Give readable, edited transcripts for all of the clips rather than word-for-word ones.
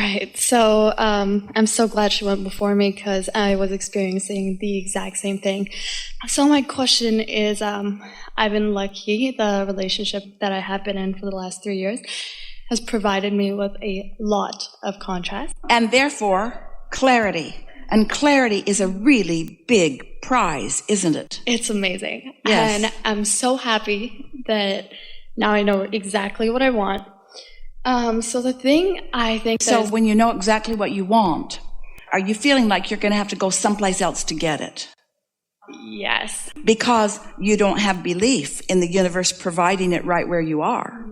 Right. So I'm so glad she went before me because I was experiencing the exact same thing. So my question is, I've been lucky. The relationship that I have been in for the last 3 years has provided me with a lot of contrast. And therefore, clarity. And clarity is a really big prize, isn't it? It's amazing. Yes. And I'm so happy that now I know exactly what I want. So the thing I think So when you know exactly what you want, are you feeling like you're going to have to go someplace else to get it? Yes. Because you don't have belief in the universe providing it right where you are.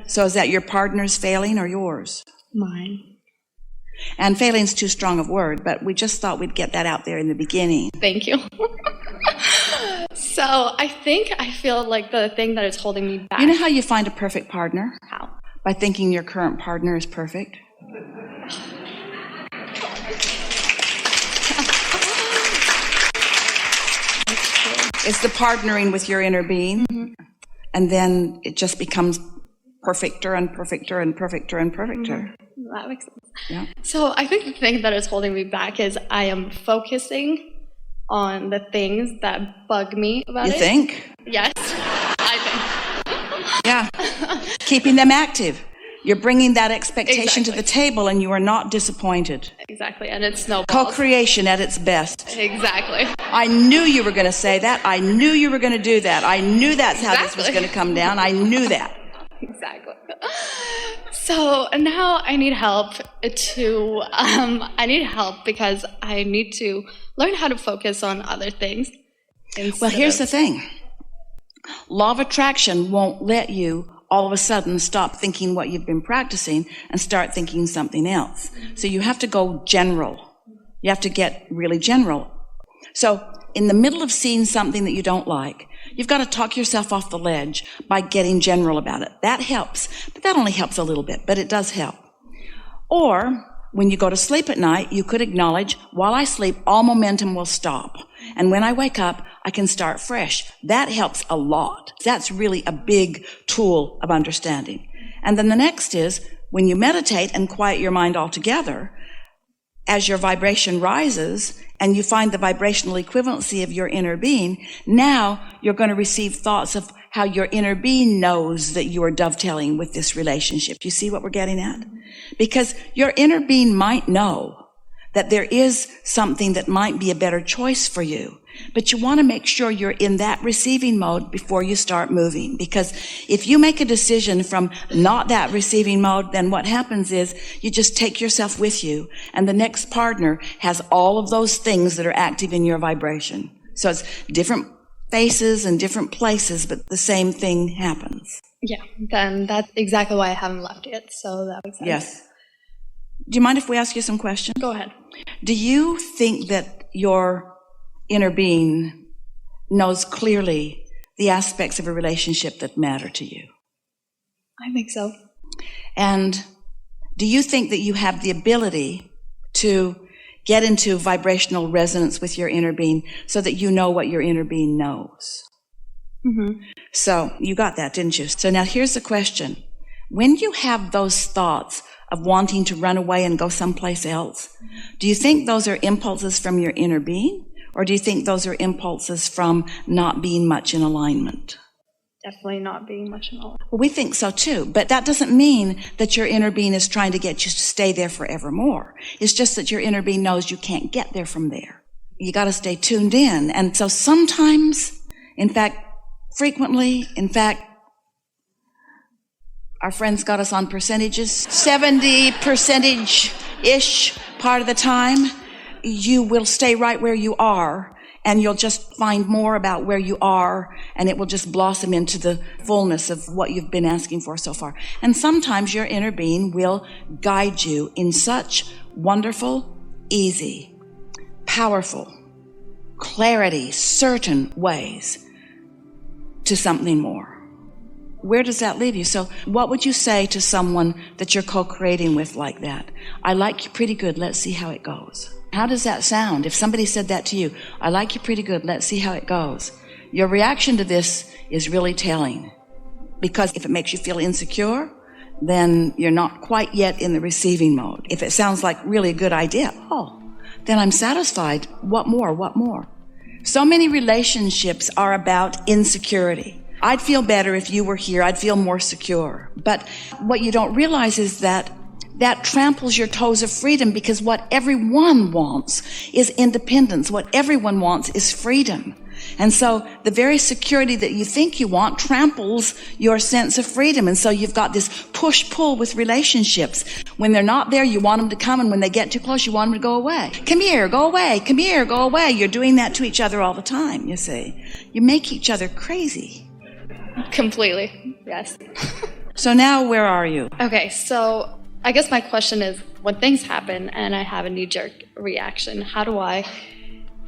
So is that your partner's failing or yours? Mine. And failing's too strong a word, but we just thought we'd get that out there in the beginning. Thank you. So I feel like the thing that is holding me back. You know how you find a perfect partner? How? By thinking your current partner is perfect. It's the partnering with your inner being. Mm-hmm. And then it just becomes perfecter and perfecter and perfecter and perfecter. Mm-hmm. That makes sense. Yeah. So I think the thing that is holding me back is I am focusing on the things that bug me about it. You think? Yes, I think. Yeah. Keeping them active. You're bringing that expectation to the table and you are not disappointed. Exactly, and it's snowballs. Co-creation at its best. Exactly. I knew you were going to say that. I knew you were going to do that. I knew that's how this was going to come down. I knew that. Exactly. So now I need help because I need to learn how to focus on other things. Well, here's the thing. Law of attraction won't let you all of a sudden stop thinking what you've been practicing and start thinking something else. So you have to go general. You have to get really general. So in the middle of seeing something that you don't like, you've got to talk yourself off the ledge by getting general about it. That helps, but that only helps a little bit, but it does help. Or when you go to sleep at night, you could acknowledge, while I sleep, all momentum will stop. And when I wake up, I can start fresh. That helps a lot. That's really a big tool of understanding. And then the next is, when you meditate and quiet your mind altogether, as your vibration rises and you find the vibrational equivalency of your inner being, now you're going to receive thoughts of how your inner being knows that you are dovetailing with this relationship. You see what we're getting at? Because your inner being might know that there is something that might be a better choice for you. But you want to make sure you're in that receiving mode before you start moving. Because if you make a decision from not that receiving mode, then what happens is you just take yourself with you. And the next partner has all of those things that are active in your vibration. So it's different faces and different places, but the same thing happens. Yeah, then that's exactly why I haven't left yet. So that makes sense. Yes. Do you mind if we ask you some questions? Go ahead. Do you think that your inner being knows clearly the aspects of a relationship that matter to you? I think so. And do you think that you have the ability to get into vibrational resonance with your inner being so that you know what your inner being knows? Mm-hmm. So you got that, didn't you? So now here's the question. When you have those thoughts of wanting to run away and go someplace else, do you think those are impulses from your inner being? Or do you think those are impulses from not being much in alignment? Definitely not being much in alignment. Well, we think so too, but that doesn't mean that your inner being is trying to get you to stay there forevermore. It's just that your inner being knows you can't get there from there. You got to stay tuned in. And so sometimes, in fact, frequently, our friends got us on percentages, 70%-ish part of the time, you will stay right where you are, and you'll just find more about where you are, and it will just blossom into the fullness of what you've been asking for so far. And sometimes your inner being will guide you in such wonderful, easy, powerful, clarity, certain ways to something more. Where does that leave you? So what would you say to someone that you're co-creating with like that? I like you pretty good. Let's see how it goes. How does that sound? If somebody said that to you, I like you pretty good. Let's see how it goes. Your reaction to this is really telling. Because if it makes you feel insecure, then you're not quite yet in the receiving mode. If it sounds like really a good idea, then I'm satisfied. What more? What more? So many relationships are about insecurity. I'd feel better if you were here. I'd feel more secure. But what you don't realize is that tramples your toes of freedom, because what everyone wants is independence. What everyone wants is freedom. And so the very security that you think you want tramples your sense of freedom. And so you've got this push-pull with relationships. When they're not there, you want them to come, and when they get too close, you want them to go away. Come here, go away. Come here, go away. You're doing that to each other all the time, you see. You make each other crazy. Completely, yes. So now where are you? Okay, so I guess my question is, when things happen and I have a knee-jerk reaction,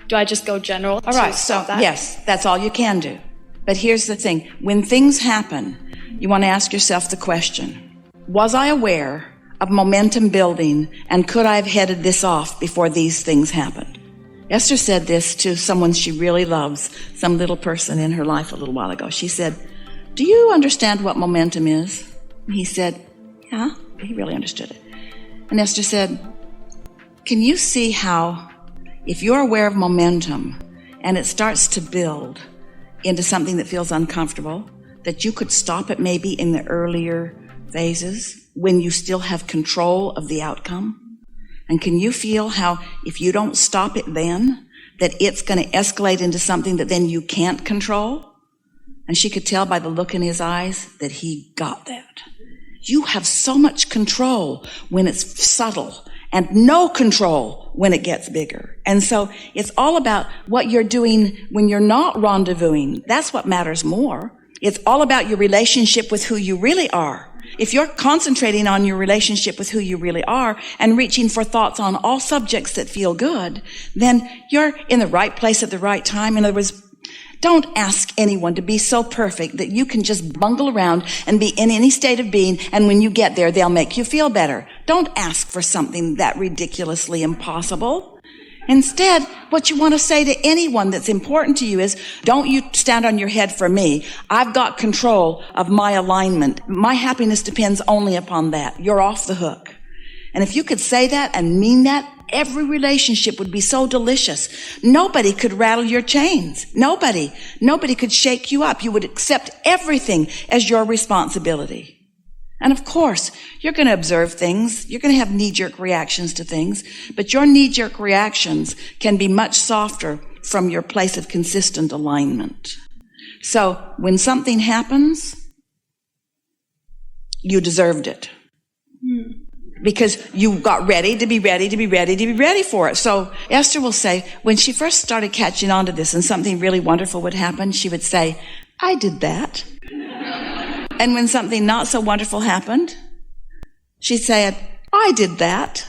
do I just go general? All right, so yes, that's all you can do. But here's the thing. When things happen, you want to ask yourself the question, was I aware of momentum building, and could I have headed this off before these things happened? Esther said this to someone she really loves, some little person in her life a little while ago. She said, do you understand what momentum is? And he said, yeah, he really understood it. And Esther said, can you see how if you're aware of momentum and it starts to build into something that feels uncomfortable, that you could stop it maybe in the earlier phases when you still have control of the outcome? And can you feel how if you don't stop it then, that it's going to escalate into something that then you can't control? And she could tell by the look in his eyes that he got that. You have so much control when it's subtle, and no control when it gets bigger. And so it's all about what you're doing when you're not rendezvousing. That's what matters more. It's all about your relationship with who you really are. If you're concentrating on your relationship with who you really are and reaching for thoughts on all subjects that feel good, then you're in the right place at the right time. In other words, don't ask anyone to be so perfect that you can just bungle around and be in any state of being, and when you get there, they'll make you feel better. Don't ask for something that ridiculously impossible. Instead, what you want to say to anyone that's important to you is, don't you stand on your head for me. I've got control of my alignment. My happiness depends only upon that. You're off the hook. And if you could say that and mean that, every relationship would be so delicious. Nobody could rattle your chains. Nobody could shake you up. You would accept everything as your responsibility. And of course, you're going to observe things. You're going to have knee-jerk reactions to things, but your knee-jerk reactions can be much softer from your place of consistent alignment. So when something happens, you deserved it. Because you got ready for it. So Esther will say, when she first started catching on to this and something really wonderful would happen, she would say, I did that. And when something not so wonderful happened, she'd say, I did that.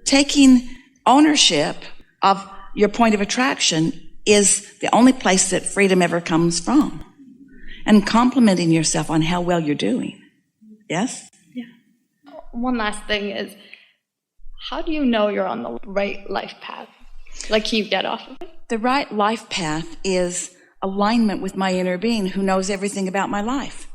Taking ownership of your point of attraction is the only place that freedom ever comes from. And complimenting yourself on how well you're doing. Yes? One last thing is, how do you know you're on the right life path? Like, can you get off of it? The right life path is alignment with my inner being who knows everything about my life.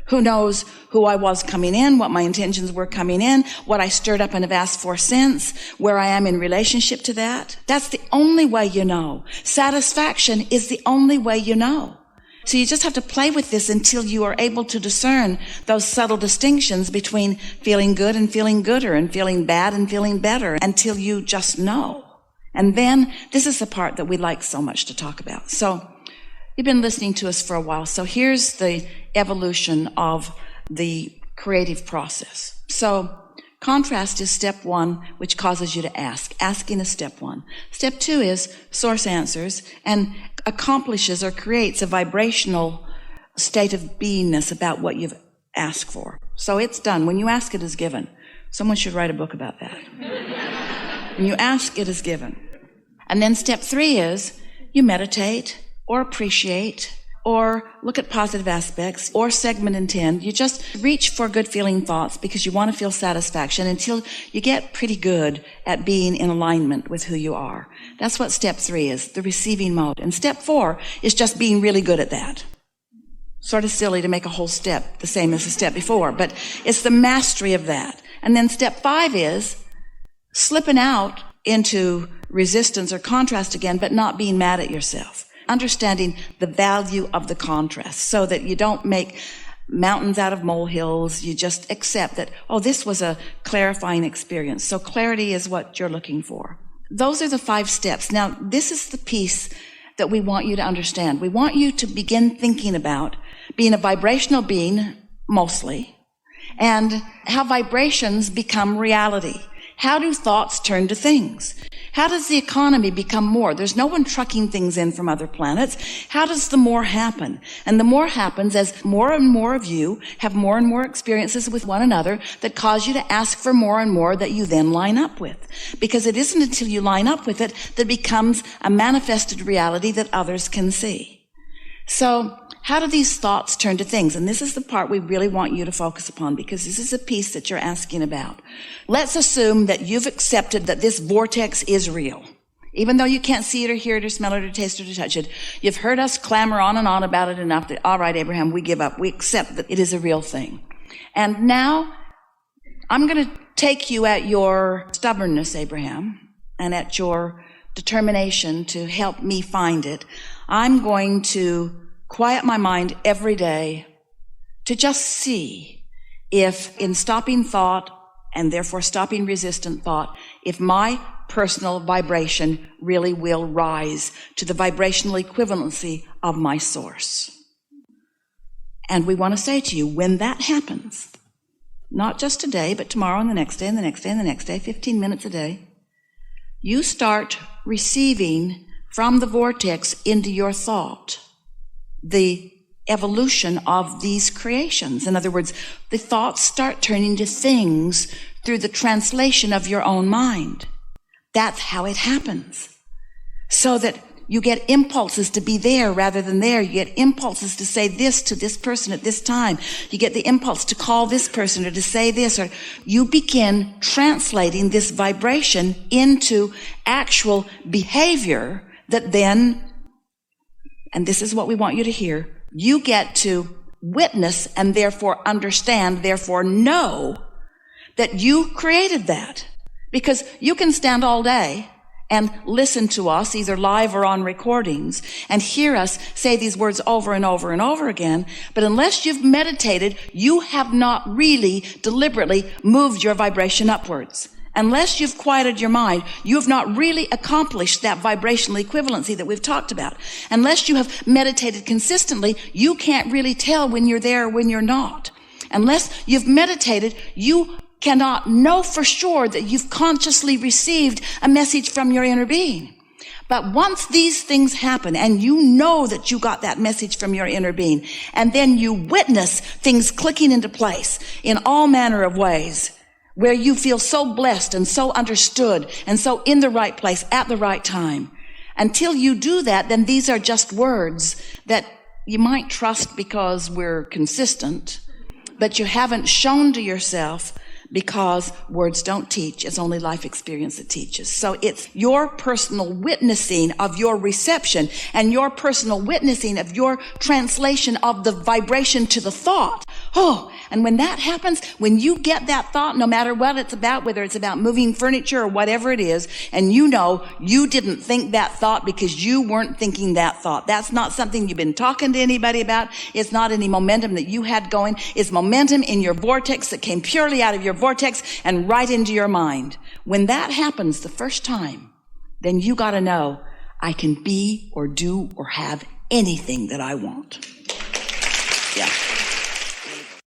Who knows who I was coming in, what my intentions were coming in, what I stirred up and have asked for since, where I am in relationship to that. That's the only way you know. Satisfaction is the only way you know. So you just have to play with this until you are able to discern those subtle distinctions between feeling good and feeling gooder and feeling bad and feeling better until you just know. And then this is the part that we like so much to talk about. So you've been listening to us for a while. So here's the evolution of the creative process. So contrast is step one, which causes you to ask. Asking is step one. Step two is source answers and accomplishes or creates a vibrational state of beingness about what you've asked for. So it's done. When you ask, it is given. Someone should write a book about that. When you ask, it is given. And then step three is you meditate or appreciate or look at positive aspects or segment intend. You just reach for good feeling thoughts because you want to feel satisfaction until you get pretty good at being in alignment with who you are. That's what step three is, the receiving mode. And step four is just being really good at that. Sort of silly to make a whole step the same as the step before, but it's the mastery of that. And then step 5 is slipping out into resistance or contrast again, but not being mad at yourself. Understanding the value of the contrast so that you don't make mountains out of molehills. You just accept that, oh, this was a clarifying experience. So clarity is what you're looking for. Those are the 5 steps. Now, this is the piece that we want you to understand. We want you to begin thinking about being a vibrational being, mostly, and how vibrations become reality. How do thoughts turn to things? How does the economy become more? There's no one trucking things in from other planets. How does the more happen? And the more happens as more and more of you have more and more experiences with one another that cause you to ask for more and more that you then line up with. Because it isn't until you line up with it that it becomes a manifested reality that others can see. So, how do these thoughts turn to things? And this is the part we really want you to focus upon, because this is a piece that you're asking about. Let's assume that you've accepted that this vortex is real. Even though you can't see it or hear it or smell it or taste it or touch it, you've heard us clamor on and on about it enough that, all right, Abraham, we give up. We accept that it is a real thing. And now I'm going to take you at your stubbornness, Abraham, and at your determination to help me find it. I'm going to quiet my mind every day to just see if, in stopping thought and therefore stopping resistant thought, if my personal vibration really will rise to the vibrational equivalency of my source. And we want to say to you, when that happens, not just today, but tomorrow and the next day and the next day and the next day, 15 minutes a day, you start receiving from the vortex into your thought the evolution of these creations. In other words, the thoughts start turning to things through the translation of your own mind. That's how it happens. So that you get impulses to be there rather than there. You get impulses to say this to this person at this time. You get the impulse to call this person or to say this, or you begin translating this vibration into actual behavior that then, and this is what we want you to hear, you get to witness and therefore understand, therefore know that you created that. Because you can stand all day and listen to us, either live or on recordings, and hear us say these words over and over and over again, but unless you've meditated, you have not really deliberately moved your vibration upwards. Unless you've quieted your mind, you have not really accomplished that vibrational equivalency that we've talked about. Unless you have meditated consistently, you can't really tell when you're there or when you're not. Unless you've meditated, you cannot know for sure that you've consciously received a message from your inner being. But once these things happen and you know that you got that message from your inner being, and then you witness things clicking into place in all manner of ways, where you feel so blessed and so understood and so in the right place at the right time. Until you do that, then these are just words that you might trust because we're consistent, but you haven't shown to yourself because words don't teach. It's only life experience that teaches. So it's your personal witnessing of your reception and your personal witnessing of your translation of the vibration to the thought. Oh, and when that happens, when you get that thought, no matter what it's about, whether it's about moving furniture or whatever it is, and you know you didn't think that thought because you weren't thinking that thought. That's not something you've been talking to anybody about. It's not any momentum that you had going. It's momentum in your vortex that came purely out of your vortex and right into your mind. When that happens the first time, then you got to know, I can be or do or have anything that I want. Yeah.